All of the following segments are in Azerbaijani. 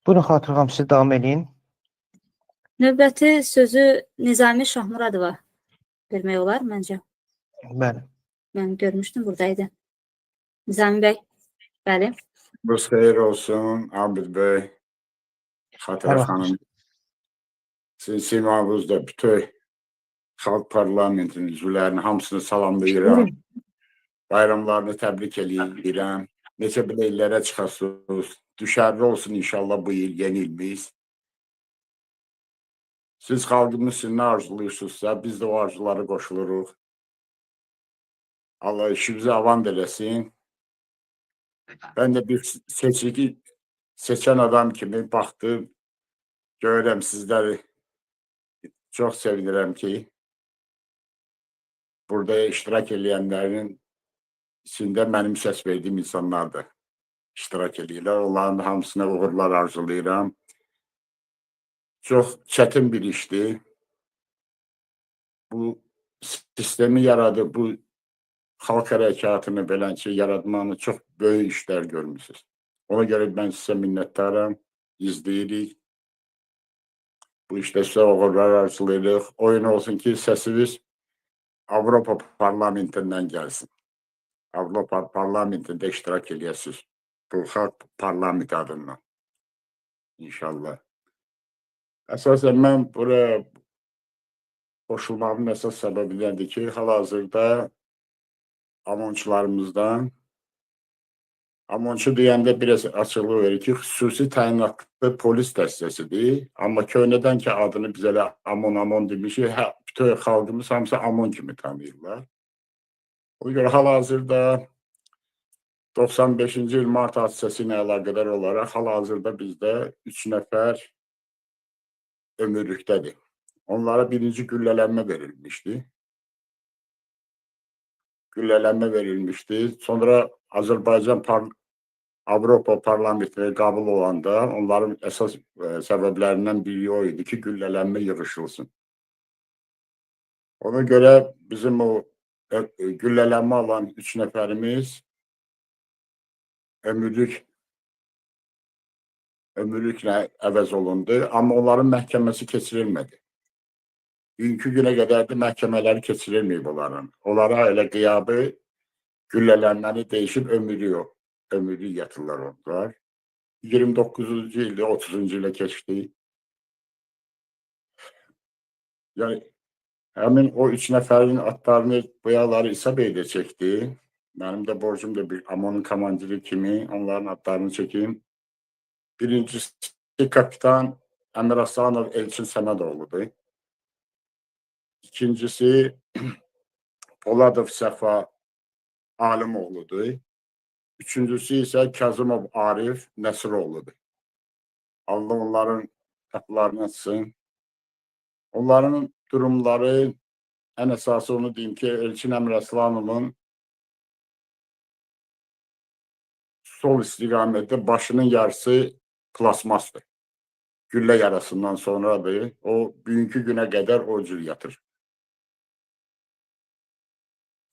Buyurun Xatir xanım, siz davam edin. Növbəti sözü Nizami Şahmuradova vermək olar məncə. Bəli. Mən görmüşdüm, buradaydı. Nizami bəy, bəli. Bu xeyir olsun Abid bəy, Xatirə Hər xanım. vaxt. Sizin simanızda bütün Xalq Parlamentinin üzvlərinin hamısını salamlayıram. Bayramlarını təbrik edirəm. Neçə biləklərə çıxasınız. Düşərli olsun inşallah bu il, yeni ilimiz. Siz xalqımız üçün nə arzuluyursunuzsa, biz də o arzuları qoşuluruq. Allah işimizi avan eləsin. Ben de bir seçen adam kimi baktım, görürəm sizləri. Çok sevinirəm ki, burada iştirak edənlərin içində mənim səs verdiyim insanlar da iştirak edirlər. Onların hamısına uğurlar arzulayıram. Çox çətin bir işdir. Bu sistemi yaradı, bu xalq hərəkatını beləncə yaratmanı çox böyük işlər görmüşsünüz. Ona görə mən sizə minnətdaram, izləyirik. Bu işdə sizə uğurlar arzulayırıq. Oyun olsun ki, səsiniz Avropa Parlamentindən gəlsin. Avropa Parlamentində iştirak edəsiniz. Bu xalq parlamenti adından. İnşallah. Əsasən mən buraya qoşulmağımın əsas səbəbindəndir ki, hal-hazırda Amonçularımızdan, Amonçu deyəndə biraz açıqlıq verir ki, xüsusi təyinatlı polis dəstəsidir. Amma köynədən ki, adını biz elə Amon demişik, bütün xalqımız hamısı Amon kimi tanıyırlar. O görə hal-hazırda 95-ci il mart hadisəsi ilə əlaqədar olaraq hal-hazırda bizdə 3 nəfər ömürlükdədir. Onlara birinci güllələnmə verilmişdi. Sonra Azərbaycan Avropa Parlamentinə qəbul olanda onların əsas səbəblərindən biri o idi ki, güllələnmə yığışılsın. Ona görə bizim o güllələnmə alan 3 nəfərimiz ömürlüklə əvəz olundu, amma onların məhkəməsi keçirilmədi. Bugünkü günə qədər də məhkəmələri keçirilməyib onların. Onlara elə qiyabı güllələnməni dəyişib ömürlük yatırlar oldular. 29-cu ildə, 30-cu ilə keçdi. Yəni, həmin o 3 nəfərin adlarını boyaları İsa bəy də çəkdi. Mənim də borcum da bir Amonun komandiri kimi onların adlarını çəkeyim. Birincisi kapitan Əmir Aslanov Elçin Səmədoğludur. İkincisi Poladov Səfa Alimoğludur. Üçüncüsü isə Kazımov Arif Nəsiroğludur. Allah onların qapılarını açsın. Onların durumları ən əsası onu deyim ki, Elçin Əmir Aslanovun sol istiqamətdə başının yarısı plasmasdır. Güllə yarasından sonradır. O, bugünkü günə qədər o cür yatır.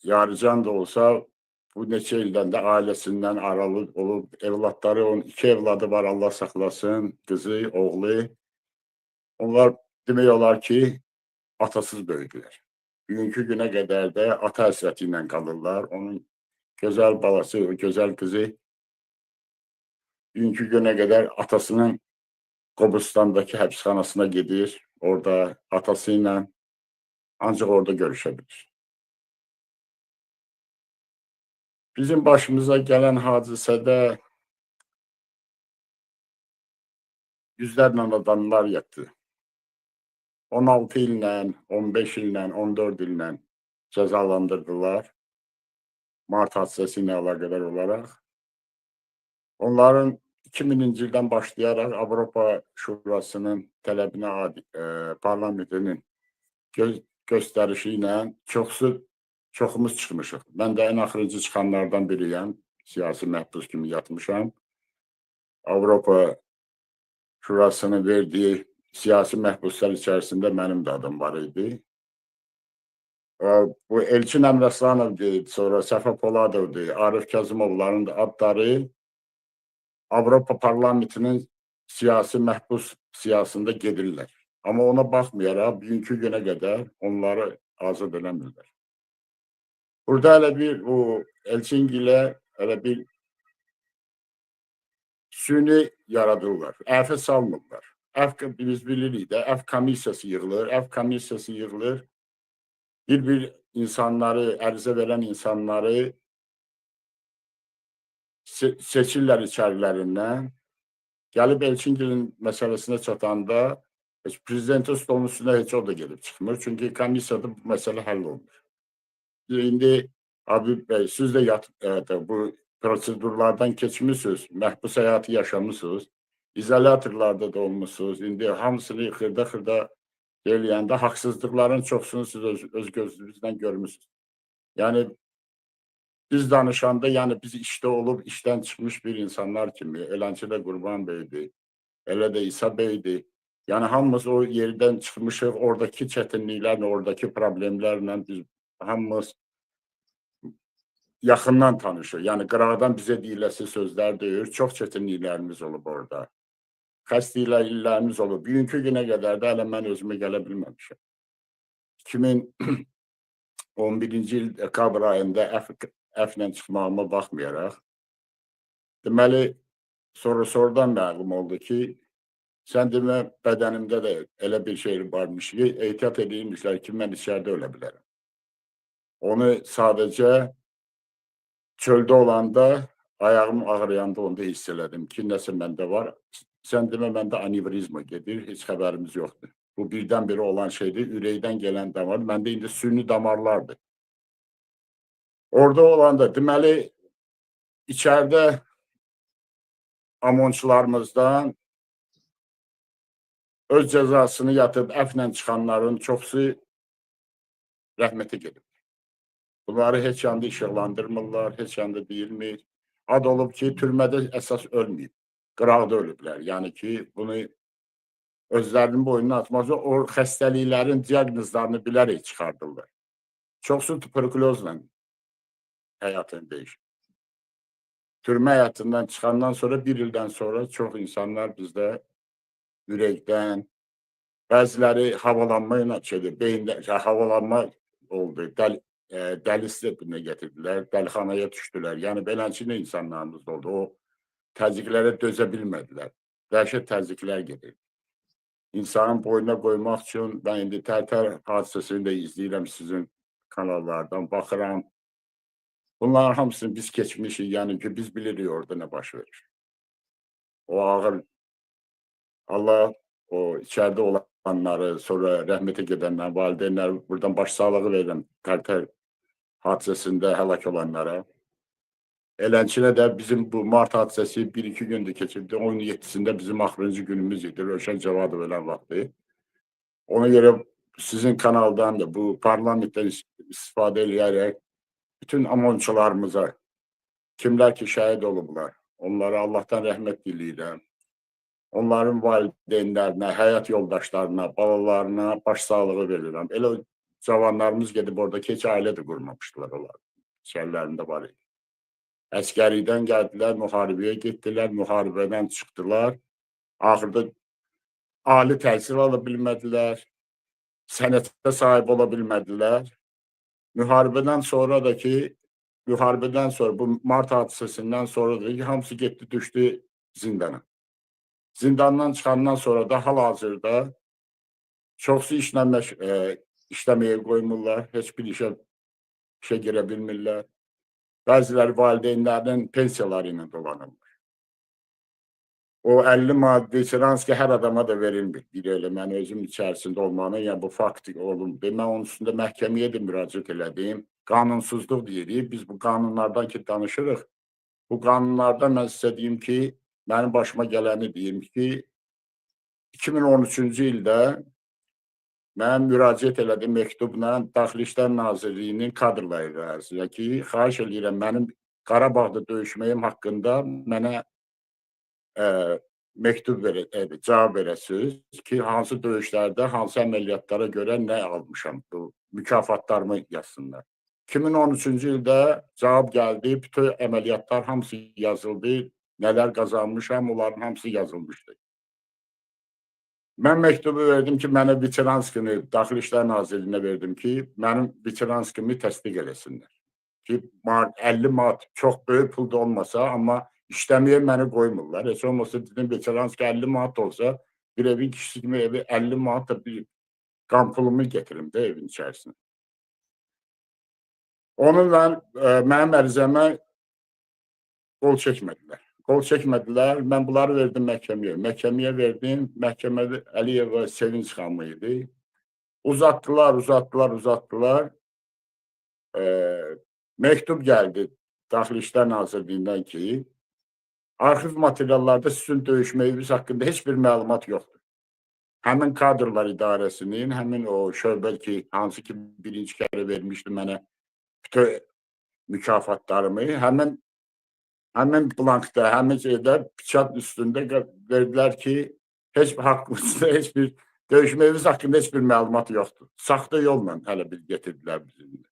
Yarıcan da olsa, bu neçə ildən də ailəsindən aralı olub, evlatları, onun 2 evladı var, Allah saxlasın, qızı, oğlu. Onlar demək olar ki, atasız böyüdülər. Bugünkü günə qədər də ata həsrəti ilə qalırlar. Onun gözəl balası, o gözəl qızı bugünkü günə qədər atasının Qobustandakı həbsxanasına gedir. Orada atası ilə ancaq orada görüşə bilir. Bizim başımıza gələn hadisədə yüzlərlə adamlar yatdı. 16 illə, 15 illə, 14 illə cəzalandırdılar. Mart hadisəsi ilə əlaqədar olaraq. Onların 2000-ci ildən başlayaraq Avropa Şurasının tələbinə, parlamentinin göstərişi ilə çoxumuz çıxmışıq. Mən də ən axırıncı çıxanlardan biriyəm. Siyasi məhbus kimi yatmışam. Avropa Şurasının verdiyi siyasi məhbuslar içərisində mənim də adım var idi. Bu Elçin Əmir Aslanovdur, sonra Səfa Poladovdur, Arif Kazımovların da adları Avropa Parlamentinin siyasi məhbus siyasında gedirlər. Amma ona baxmayaraq, bugünkü günə qədər onları azad eləmirlər. Burada hələ bir o Elçingilə hələ bir süni yaradırlar, əfə salmırlar. Biz bilirik də, əf komissiyası yığılır, bir insanları, ərizə verən insanları seçirlər içərilərindən. Gəlib Elçingilin məsələsinə çatanda prezidentin stolunun üstünə heç o da gelib çıxmır. Çünki komissiyada bu məsələ həll olmur. İndi Habib bəy, siz də bu prosedurlardan keçmişsiniz, məhbus həyatı yaşamısınız, izolatorlarda da olmuşsunuz. İndi hamısını xırda eləyəndə haqsızlıqların çoxsunu siz öz gözünüzdən görmüşsünüz. Yəni biz danışanda, yəni biz işdə olub, işdən çıxmış bir insanlar kimi, eləncə də Qurban bəydir, elə də İsa bəydir. Yəni hamımız o yerdən çıxmışıq, oradakı çətinliklərlə, oradakı problemlərlə biz hamımız yaxından tanışıq. Yəni qıraqdan bizə deyiləsi sözlər deyir, çox çətinliklərimiz olub orada. Xəstəliklərimiz olub. Bugünkü günə qədər də hələ mən özümə gələ bilməmişəm. 2011-ci il dekabr ayında əflə çıxmağıma baxmayaraq, deməli, sonradan məlum oldu ki, sən demə, bədənimdə də elə bir şey varmış ki, ehtiyat edilmişlər ki, mən içərdə ölə bilərəm. Onu sadəcə çöldə olanda, ayağım ağrıyanda onda hiss elədim ki, nəsə məndə var. Sən demə, məndə anevrizma gedir, heç xəbərimiz yoxdur. Bu birdən-birə olan şeydir, ürəkdən gələn damar. Məndə indi süni damarlardır. Orada olanda, deməli, içərdə amonçularımızdan öz cəzasını yatıb əflə çıxanların çoxsu rəhmətə gedib. Bunları heç yanda işıqlandırmırlar, heç yanda deyilmir. Ad olub ki, türmədə əsas ölməyib, qıraqda ölüblər. Yəni ki, bunu özlərinin boynuna atmazsa, o xəstəliklərin diaqnozlarını bilərək çıxardırlar. Çoxsu tuberkulozla həyatını dəyişir. Türmə həyatından çıxandan sonra, bir ildən sonra çox insanlar bizdə ürəkdən, bəziləri havalanma ilə gedir, beyində havalanma oldu, dəli stepinə getirdilər, dəlixanaya düşdülər. Yəni, beləncə insanlarımız oldu. O təzyiqlərə dözə bilmədilər. Dəhşət təzyiqlər gedir. İnsanın boynuna qoymaq üçün, mən indi Tərtər hadisəsini də izləyirəm sizin kanallardan, baxıram. Bunların hamısını biz keçmişik, yəni ki, biz bilirik orada nə baş verir. O ağır, Allah o içərdə olanları, sonra rəhmətə gedənlər, valideynlər, buradan baş sağlığı verirəm Tərtər hadisəsində həlak olanlara. Eləncə də bizim bu mart hadisəsi 1-2 gündür keçirdi. 17-sində bizim axırıncı günümüz idi. Rövşən Cavadov ölən vaxtı. Ona görə sizin kanaldan da bu parlamentdən istifadə edərək bütün amonçularımıza, kimlər ki şəhid olublar, onlara Allahdan rəhmət diləyirəm. Onların valideynlərinə, həyat yoldaşlarına, balalarına baş sağlığı verirəm. Elə cavanlarımız gedib oradakı heç ailə də qurmamışdılar onlar. Şəhərlərində var idi. Əskəridən gəldilər, müharibəyə getdilər, müharibədən çıxdılar. Axırda ali təhsil ala bilmədilər, sənətə sahib ola bilmədilər. Müharibədən sonra bu mart hadisəsindən sonra da ki, hamısı getdi, düşdü zindana. Zindandan çıxandan sonra da hal-hazırda çoxsu işləməyə qoymurlar, heç bir işə girə bilmirlər. Bəziləri valideynlərinin pensiyaları ilə dolanırlar. O 50 maddi ki, hər adama da verilmir. Bir elə mən özüm içərisində olmağına, yəni bu fakt olundu. Mən onun üstündə məhkəməyə də müraciət elədim. Qanunsuzluq deyirik. Biz bu qanunlardan ki danışırıq. Bu qanunlardan mən sizə deyim ki, mənim başıma gələni deyim ki, 2013-cü ildə mən müraciət elədim məktubla Daxili İşlər Nazirliyinin kadrlar idarəsinə ki, xahiş edirəm mənim Qarabağda döyüşməyim haqqında mənə məktub cavab verəsiniz ki, hansı döyüşlərdə, hansı əməliyyatlara görə nə almışam, bu mükafatlarımı yazsınlar. 2013-cü ildə cavab gəldi, bütün əməliyyatlar hamısı yazıldı, nələr qazanmışam, onların hamısı yazılmışdı. Mən məktubu verdim ki, mənə Veteranskini Daxili İşlər Nazirliyinə verdim ki, mənim Veteranskimi təsdiq eləsinlər. Ki, 50 manat çox böyük pul da olmasa, amma işləməyə məni qoymurlar. Heç olmasa dedim, Veteranski 50 manat olsa, bir evin kişisi kimi evi 50 manat da bir qan pulumu getirim də evin içərisinə. Onunla mənim ərizəmə qol çəkmədilər. Qol çəkmədilər. Mən bunları verdim məhkəməyə. Məhkəməyə verdim. Məhkəmədə Əliyeva Sevinç xanımı idi. Uzatdılar. Məktub gəldi Daxili İşlər Nazirliyindən ki, arxiv materiallarda sizin döyüşməyiniz haqqında heç bir məlumat yoxdur. Həmin kadrlar idarəsinin, həmin o şöbə ki, hansı ki birinci kərə vermişdi mənə bütün mükafatlarımı, həmin blankda, həmin şeydə piçat üstündə verdilər ki, heç bir haqqımızda, heç bir döyüşməyimiz haqqında heç bir məlumat yoxdur. Saxta yolla hələ bir getirdilər bizimlə.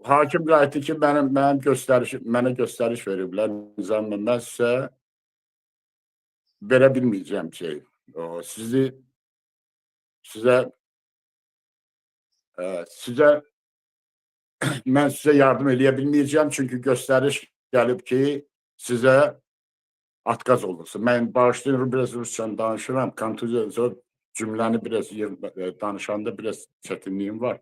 Hakim qayıtdı ki, mənə göstəriş veriblər. Nizamən, mən verə bilməyəcəm şey. Mən sizə yardım eləyə bilməyəcəm, çünki göstəriş gəlib ki, sizə atqaz olursun. Mən bağışlayın, biraz ruscan danışıram, kontuziya cümləni biraz danışanda biraz çətinliyim var.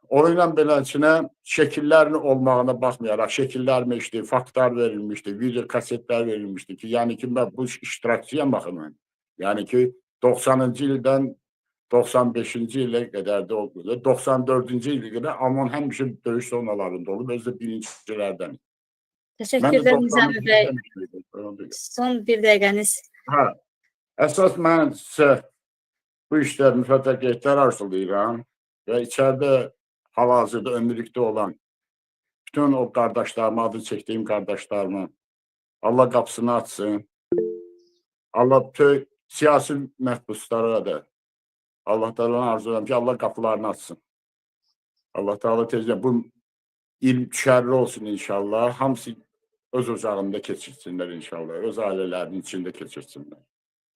O ilə beləsinə şəkillərin olmağına baxmayaraq, şəkillər verilmişdi, faktlar verilmişdi, video kasetlər verilmişdi ki, yəni ki, mən bu iştirakçıyam baxın. Yəni ki, 90-cı ildən 95-ci ilə qədər də oldu. 94-cü ilə qədər Alman həmişə döyüş zonalarında olub, özü də birincilərdən. Təşəkkürlər Nizami bəy. Son bir dəqiqəniz. Əsas mən sizə bu işlər müvəffəqiyyətlər arzulayıram və içəridə hal-hazırda ömürlükdə olan bütün o qardaşlarımı, adı çəkdiyim qardaşlarımı Allah qapısını açsın. Allah bütün siyasi məhbuslara da Allah Teala'dan arzulayıram ki, Allah qapılarını açsın. Allah Teala tezdən bu il şərli olsun inşallah. Hamısı öz ocağında keçirsinlər inşallah. Öz ailələrinin içində keçirsinlər.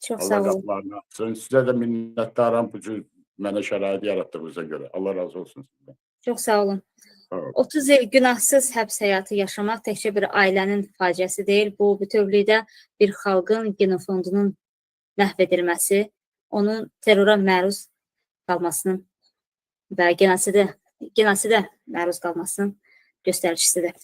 Çox sağ Allah olun. qapılarını açsın. Sizə də minnətdaram bu cür mənə şərait yaratdığınıza görə. Allah razı olsun sizdən. Çox sağ olun. Sağ olun. 30 il günahsız həbs həyatı yaşamaq təkcə bir ailənin faciəsi deyil. Bu bütövlükdə bir xalqın genofondunun məhv edilməsi, onun terrora məruz qalmasının və genosidə məruz qalmasının göstəricisidir.